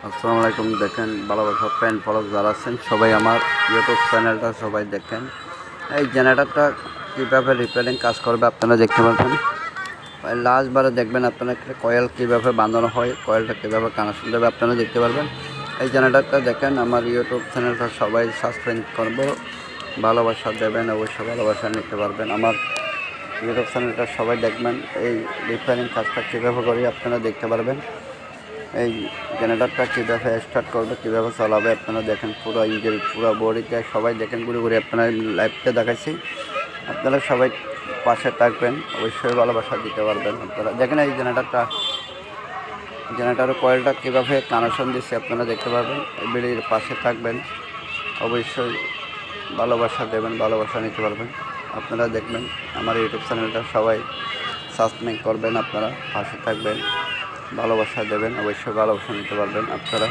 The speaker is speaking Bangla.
আসসালামু আলাইকুম। দেখেন ভালোবাসা প্যান্ট ফলক যারা আছেন সবাই আমার ইউটিউব চ্যানেলটা সবাই দেখেন। এই জেনারেটরটা কীভাবে রিপেয়ারিং কাজ করবে আপনারা দেখতে পাবেন। লাস্টবারে দেখবেন আপনারা একটা কয়েল কীভাবে বাঁধানো হয়, কয়েলটা কীভাবে কানেকশন দেবে আপনারা দেখতে পারবেন। এই জেনারেটরটা দেখেন আমার ইউটিউব চ্যানেলটা সবাই সাবস্ক্রাইব করবো, ভালোবাসা দেবেন, অবশ্যই ভালোবাসা নিতে পারবেন। আমার ইউটিউব চ্যানেলটা সবাই দেখবেন। এই রিপেয়ারিং কাজটা কীভাবে করি আপনারা দেখতে পারবেন। এই জেনারেটরটা কীভাবে স্টার্ট করবে, কীভাবে চালাবে আপনারা দেখেন। পুরো ইঞ্জিন পুরো বডিতে সবাই দেখেন, ঘুরে ঘুরে আপনারা লাইভটা দেখাচ্ছি। আপনারা সবাই পাশে থাকবেন, অবশ্যই ভালোবাসা দিতে পারবেন। আপনারা দেখেন এই জেনারেটরের কয়েলটা কীভাবে কানেকশন দিচ্ছে আপনারা দেখতে পারবেন। এই বিড়ির পাশে থাকবেন, অবশ্যই ভালোবাসা দেবেন, ভালোবাসা নিতে পারবেন। আপনারা দেখবেন আমার ইউটিউব চ্যানেলটা সবাই সাবস্ক্রাইব করবেন, আপনারা পাশে থাকবেন, ভালোবাসা দেবেন, অবশ্যই ভালোবাসা নিতে পারবেন আপনারা।